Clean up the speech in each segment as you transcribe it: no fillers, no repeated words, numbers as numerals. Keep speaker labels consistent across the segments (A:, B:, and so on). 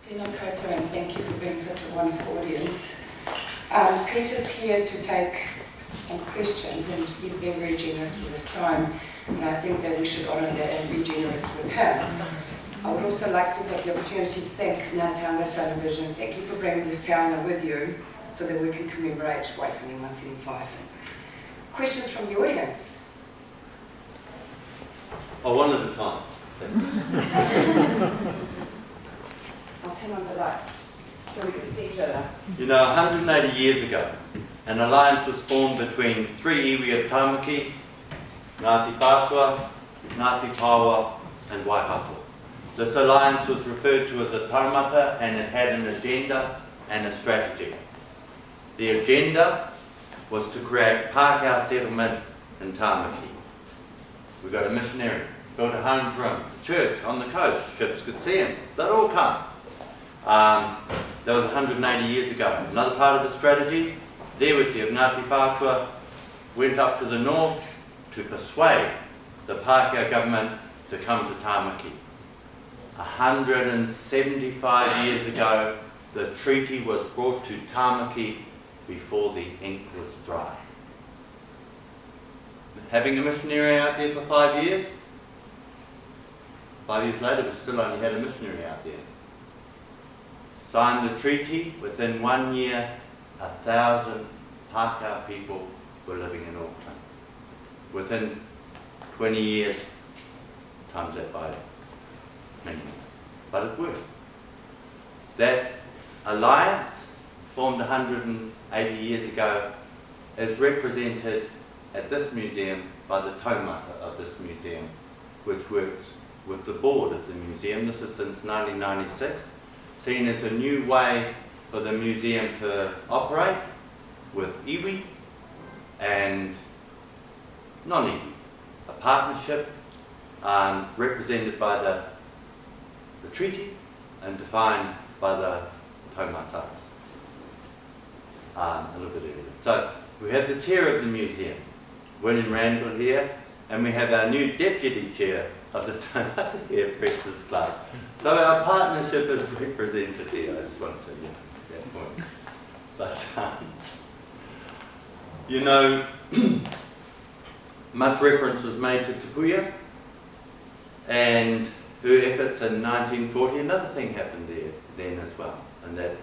A: Tēnā koutou, and thank you for being such a wonderful audience. Peter's here to take some questions, and he's been very generous with his time, and I think that we should honour that and be generous with him. I would also like to take the opportunity to thank Taonga Television. Thank you for bringing this Taonga with you so that we can commemorate Waitangi 175. Questions from the audience?
B: Oh, one at a time.
A: I'll turn on the lights so we can see each other.
B: You know, 180 years ago, an alliance was formed between three iwi of Tāmaki, Ngāti Pātua, Ngāti Pawa, and Waikato. This alliance was referred to as a taumata, and it had an agenda and a strategy. The agenda was to create Pākehā settlement in Tāmaki. We got a missionary, built a home for him, a church on the coast, ships could see him, they'd all come. That was 180 years ago. Another part of the strategy, Lewiti of Ngāti Pātua went up to the north to persuade the Pākehā government to come to Tāmaki. 175 years ago, the treaty was brought to Tāmaki before the ink was dry. Having a missionary out there for 5 years, 5 years later we still only had a missionary out there. Signed the treaty, within 1 year, 1,000 Pākehā people were living in Auckland. Within 20 years, times that by many. But it worked. That alliance, formed 180 years ago, is represented at this museum by the taumata of this museum, which works with the board of the museum. This is since 1996, seen as a new way for the museum to operate with iwi and non-iwi, a partnership represented by the treaty and defined by the taumata a little bit earlier. So we have the chair of the museum, William Randall here, and we have our new deputy chair of the taumata here, Precious Clark. So our partnership is represented here. I just wanted to make that point. But you know, much reference was made to Te Puia and her efforts in 1940. Another thing happened there then as well, and that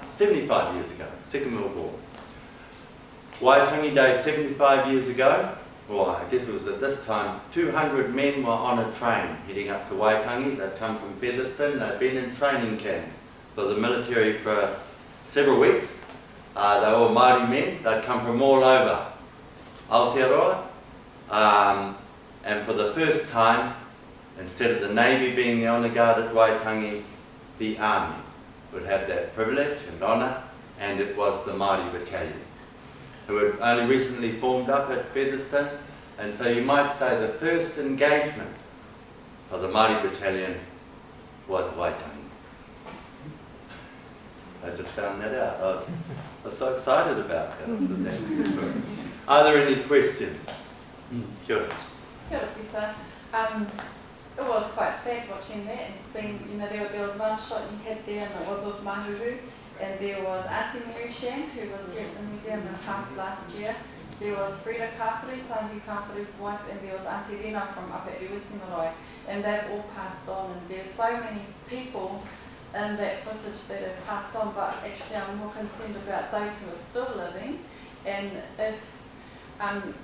B: 75 years ago, Second World War. Waitangi Day 75 years ago, well, I guess it was at this time, 200 men were on a train heading up to Waitangi. They'd come from Featherston, they'd been in training camp for the military for several weeks. They were Māori men, they'd come from all over Aotearoa. And for the first time, instead of the Navy being the honour guard at Waitangi, the Army would have that privilege and honour, and it was the Māori Battalion, who had only recently formed up at Featherston, and so you might say the first engagement of the Māori Battalion was Waitangi. I just found that out. I was so excited about that. Are there any questions? Kia ora.
C: Kia ora, Pita. It was quite sad watching that and seeing, you know, there was one shot you had there and it was of Mahuru, and there was Auntie Mary Shan, who was here at the museum and passed last year. There was Frida Kāwhiri, Tangi Kāwhiri's wife, and there was Auntie Rena from up at Rewitimaroi, and they've all passed on, and there's so many people in that footage that have passed on, but actually I'm more concerned about those who are still living, and if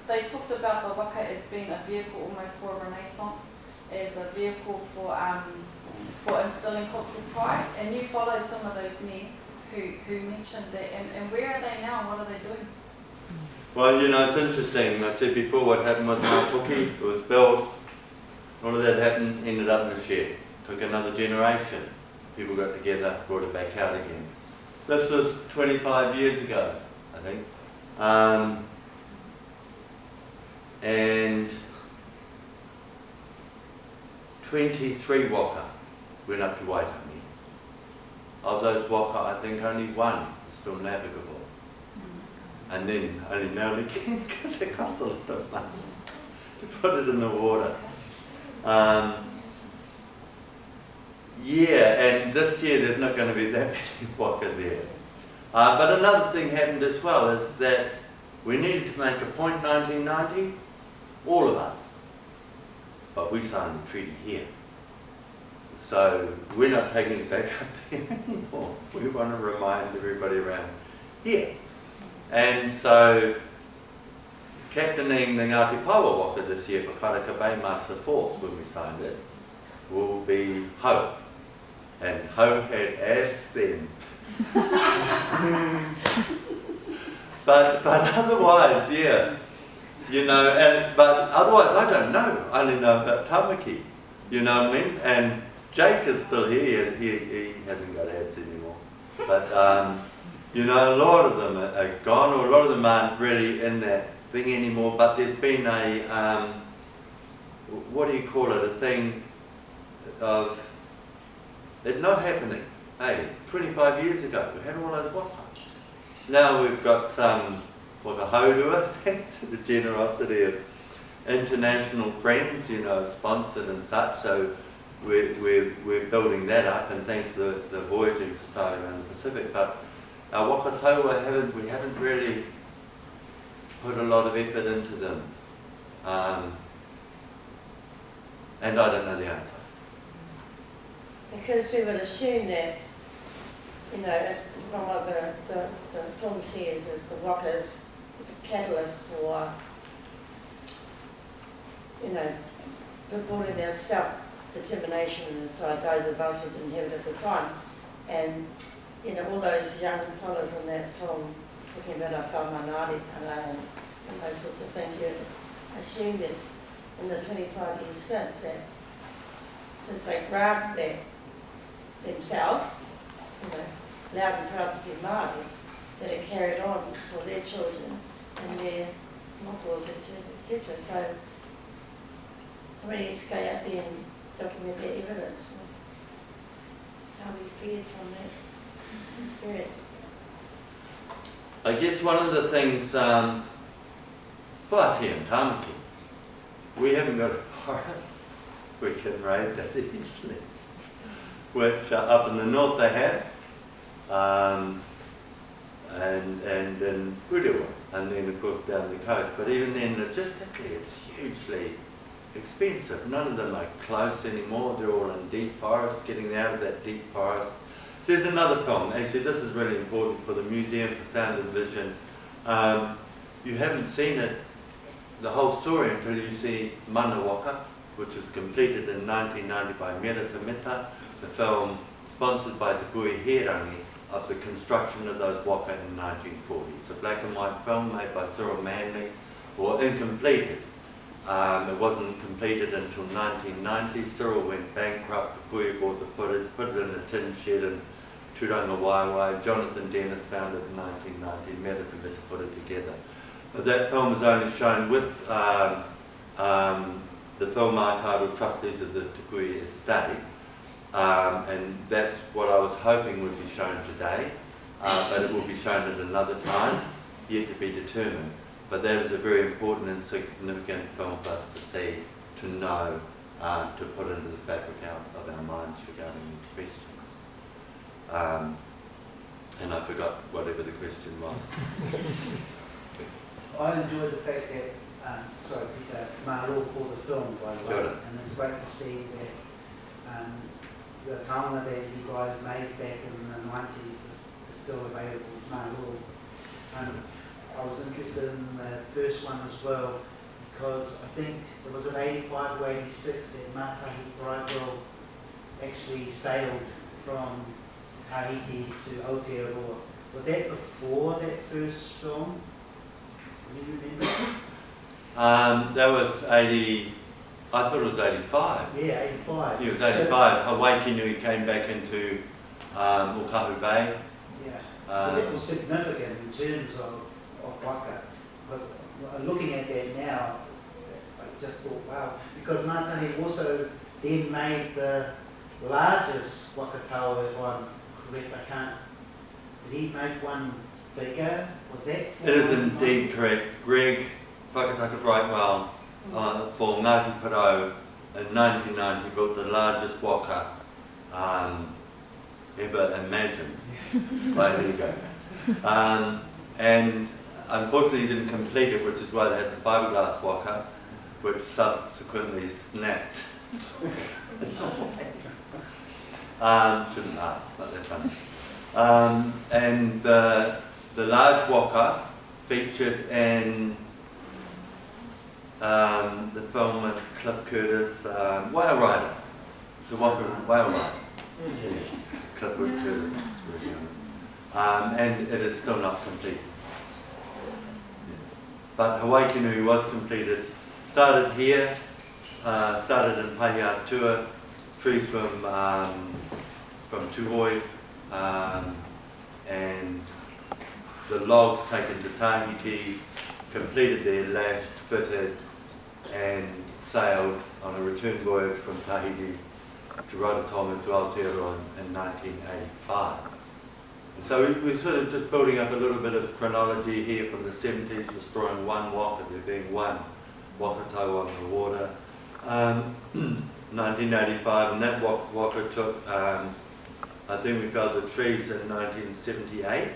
C: they talked about the Waka as being a vehicle almost for a renaissance, as a vehicle for instilling cultural pride, and you followed some of those men who mentioned that, and where are they now and what are they doing?
B: Well, you know, it's interesting. I said before what happened with Ngātoki, it was built, all of that happened, ended up in a shed. Took another generation. People got together, brought it back out again. This was 25 years ago, I think. And 23 Waka went up to Waitangi. Of those Waka, I think only one is still navigable. And then only now and again, because it costs a lot of money to put it in the water. Yeah, and this year there's not going to be that many Waka there. But another thing happened as well is that we needed to make a point 1990, all of us. But we signed the treaty here. So we're not taking it back up there anymore. We want to remind everybody around here. And so captaining the Ngāti Pawa Waka this year for Karaka Bay March the 4th when we signed it will be Ho. And Ho had ads then. but otherwise, yeah. You know, but otherwise I don't know. I only know about Tamaki. You know what I mean? And Jake is still here. He hasn't got ads anymore. But you know, a lot of them are gone, or a lot of them aren't really in that thing anymore. But there's been a what do you call it? A thing of it not happening. Hey, 25 years ago we had all those waka. Now we've got Waka Haurua, thanks to the generosity of international friends, you know, sponsored and such. So we're building that up, and thanks to the Voyaging Society around the Pacific. But our Waka Taua we haven't really put a lot of effort into them, and I don't know the answer.
D: Because we would assume that, you know, from what the film says, that the Waka is a catalyst for, you know, building their self-determination inside those of us who didn't have it at the time. And, you know, all those young fellas in that film, talking about our whāmanāretanga and those sorts of things, you assume that in the 25 years since they grasped that themselves, you know, loud and proud to be Māori, that it carried on for their children and their motos, etc. So somebody needs to go out there and document that evidence, how we fared from that experience.
B: I guess one of the things for us here in Tamaki, we haven't got a forest we can raid that easily, which up in the north they have, and in Purua, and then of course down the coast. But even then, logistically, it's hugely expensive. None of them are close anymore. They're all in deep forests, getting out of that deep forest. There's another film, actually this is really important for the Museum for Sound and Vision. You haven't seen it, the whole story, until you see Mana Waka, which was completed in 1990 by Merita Meta, the film sponsored by Te Pui Herangi of the construction of those waka in 1940. It's a black and white film made by Cyril Manley, or incompleted. It wasn't completed until 1990. Cyril went bankrupt, Te Pui bought the footage, put it in a tin shed in Turanga Waiwai. Jonathan Dennis found it in 1990, Merita Meta put it together. But that film is only shown with the film archival trustees of the Te Pui estate, and that's what I was hoping would be shown today, but it will be shown at another time, yet to be determined. But that is a very important and significant film for us to see, to know, to put into the fabric of our minds regarding these questions. And I forgot whatever the question was.
E: I enjoyed the fact that, sorry Peter, mahalo for the film by the way, and it's great to see that the taonga that you guys made back in the 90s is still available, mahalo. I was interested in the first one as well, because I think it was in 85 or 86 that Matahi Bridewell actually sailed from Tahiti to Aotearoa. Was that before that first film? Do you remember?
B: That was 80, I thought it was 85.
E: Yeah, 85.
B: Yeah, it was 85. Hawaii came back into Okahu Bay.
E: Yeah, well, that was significant in terms of waka. Because looking at that now, I just thought, wow. Because Matahi also then made the largest wakatao, if I'm correct. I can't. Did he make one bigger? Was that?
B: It is indeed correct. Greg Whakataka Brightwell for Ngāti Porou in 1990 built the largest waka ever imagined by ego. And unfortunately didn't complete it, which is why they had the fiberglass Waka, which subsequently snapped. Shouldn't laugh, but they're funny. And the large Waka featured in the film with Cliff Curtis, Whale Rider. It's the Waka Whale Rider. Yeah. Clifford Curtis is really on it. And it is still not complete. Yeah. But Hawaii Kinui was completed. Started here, started in Pahia Tua, trees from Tuhoi, and the logs taken to Tahiti, completed there, lashed, fitted, and sailed on a return voyage from Tahiti to Rarotonga to Aotearoa in 1985. And so we're sort of just building up a little bit of chronology here from the 70s, restoring one Waka, there being one Waka Taonga on the water. 1985, and that Waka took, I think we felled the trees in 1978.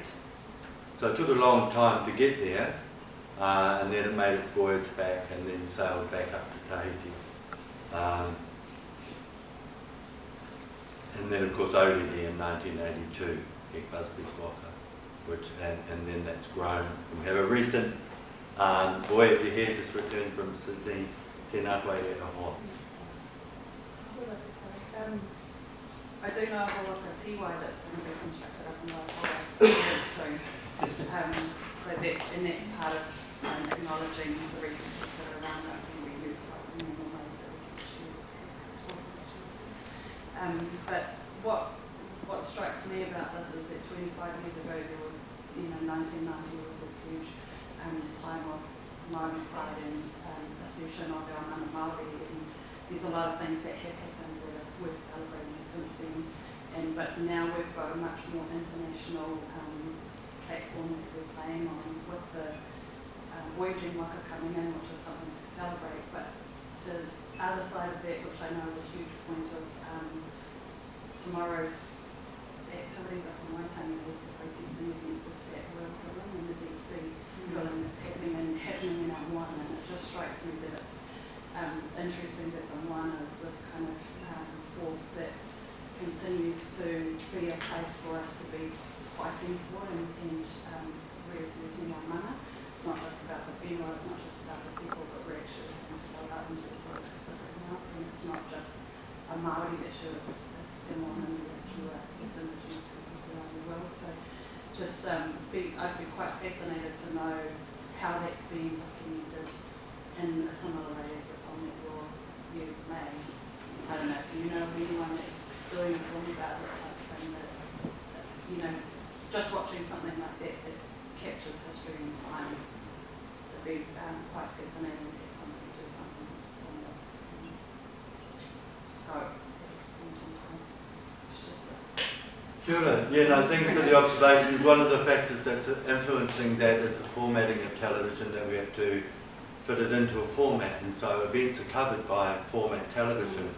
B: So it took a long time to get there, and then it made its voyage back and then sailed back up to Tahiti. And then of course Orelia in 1982, Ek Busby's Waka, which, and then that's grown. And we have a recent voyager here, just returned from Sydney, Tēnā koe e Ahoa.
C: I do know of a Waka Tiwai that's going to be constructed up in Waipoa soon. So that, and that's part of acknowledging the resources that are around us and reutilising them in ways that we can share. But what strikes me about this is that 25 years ago there was, 1990 was this huge time of Māori pride and assertion of our mana Māori, and there's a lot of things that have happened that are worth celebrating since then. But now we've got a much more international platform that we're playing on with the voyaging Waka coming in, which is something to celebrate. But the other side of that, which I know is a huge point of tomorrow's activities up in Waitangi, is the protesting against the stat oil drilling and the deep sea drilling that's happening in our one. And it just strikes me that it's interesting that the one is this kind of force that continues to be a place for us to be fighting for and reasserting our mana. It's not just about the whenua, it's not just about the people, but we're actually having to go out into the world Pacific now. And it's not just a Māori issue, it's the Moana, the Kia, it's Indigenous peoples around the world. So just I'd be quite fascinated to know how that's being documented in a similar way as the film that you've made. I don't know if you know of anyone that's doing a film about that type of thing, that just watching something like that that captures history and time, it'd be quite fascinating to have somebody do something similar scope at this point in time. It's just
B: Kia ora. Yeah, no, thank you for the observations. One of the factors that's influencing that is the formatting of television, that we have to fit it into a format, and so events are covered by format television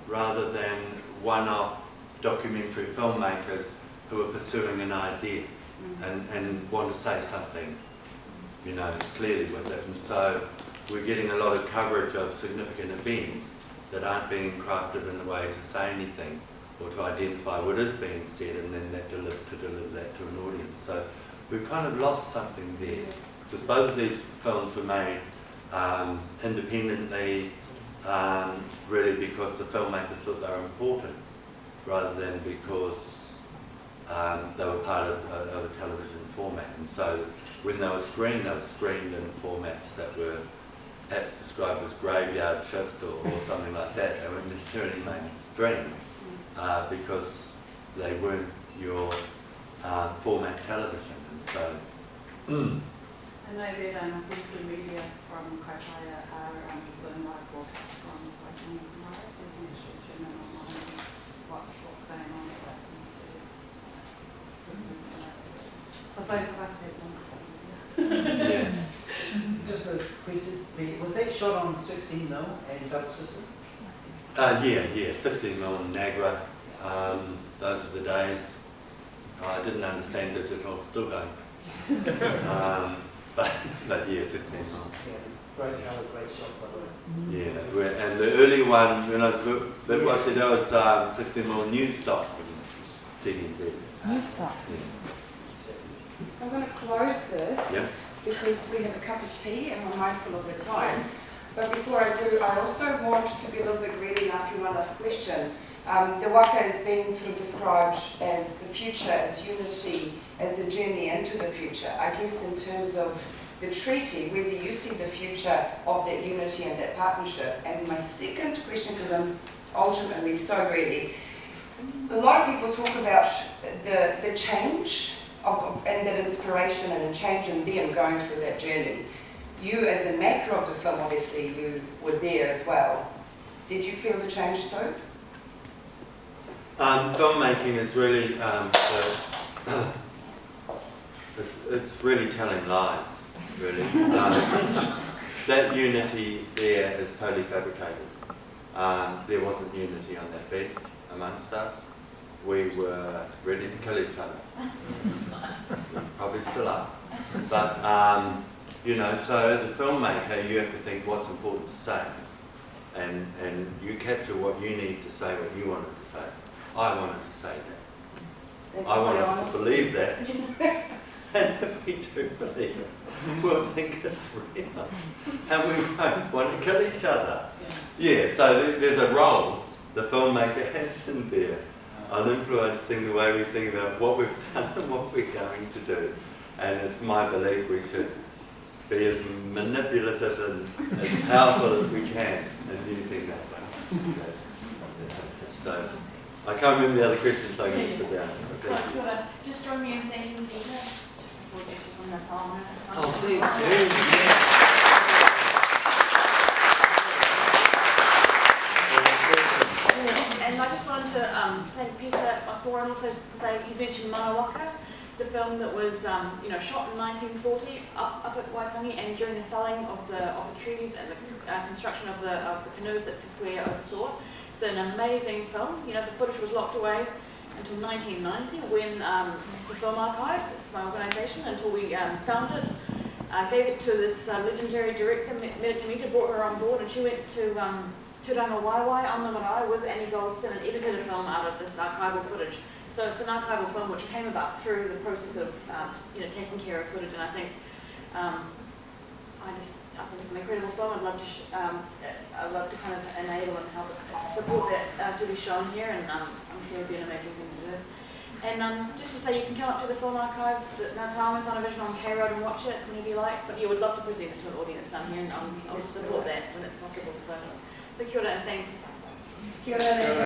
B: rather than one-off documentary filmmakers who are pursuing an idea and want to say something, clearly with it. And so we're getting a lot of coverage of significant events that aren't being crafted in a way to say anything or to identify what is being said, and then to deliver that to an audience. So we've kind of lost something there, because both of these films were made independently, really because the filmmakers thought they were important, rather than because they were part of a television format. And so when they were screened in formats that were perhaps described as graveyard shift or something like that. They weren't necessarily mainstream because they weren't your format television. And so
C: I know that Zipu Media from Kaitaia are doing live broadcasts from Waitangi tomorrow, so you can actually tune in online and watch what's going on at Waitangi. So it's for those of us that want to.
B: yeah.
E: Just a question, was that shot on 16mm and double system?
B: Yeah, 16mm Nagra. Those were the days. I didn't understand digital, still don't. But yes, it's nice.
E: Yeah, great colour, great shot, by the way.
B: Yeah, and the early one, when I was bit watching, that was 16mm news stock from TNT.
F: New stuff.
A: So I'm going to close this
B: Yep.
A: because we have a cup of tea and we're mindful of the time. But before I do, I also want to be a little bit greedy and ask you one last question. The Waka is being sort of described as the future, as unity, as the journey into the future. I guess in terms of the treaty, whether you see the future of that unity and that partnership. And my second question, because I'm ultimately so greedy, a lot of people talk about the change and that inspiration and the change in them going through that journey. You, as the maker of the film, obviously you were there as well. Did you feel the change too?
B: Filmmaking is really, it's really telling lies, really. That unity there is totally fabricated. There wasn't unity on that beach amongst us. We were ready to kill each other. Probably still are. But, you know, so as a filmmaker, you have to think what's important to say. And you capture what you need to say, what you wanted to say. I wanted to say that. I want us to believe that. And if we do believe it, we'll think it's real. And we won't want to kill each other. Yeah, so there's a role the filmmaker has in there on influencing the way we think about what we've done and what we're going to do. And it's my belief we should be as manipulative and as powerful as we can in using that one. So, I can't remember the other questions, so I'm going to sit down.
F: So, just join me in thanking Peter, just as a gesture from the Taonga.
B: Oh, thank you.
F: And I just wanted to thank Peter once more and also say he's mentioned Waka, the film that was shot in 1940 up at Waitangi, and during the felling of the trees and the construction of the canoes that Te Puea oversaw. It's an amazing film. You know, the footage was locked away until 1990 when the Film Archive, it's my organisation, until we found it, gave it to this legendary director, Mita, brought her on board, and she went to Turanga Waiwai on the marae with Annie Goldson and edited a film out of this archival footage. So it's an archival film which came about through the process of taking care of footage, and I think I think it's an incredible film. I'd love to kind of enable and help support that to be shown here, and I'm sure it'd be an amazing thing to do. And just to say, you can come up to the Film Archive, the Taonga Sound Vision on K Road and watch it whenever you like, but you would love to present it to an audience down here, and I'll support that when it's possible. So kia ora and thanks.
A: Kia ora.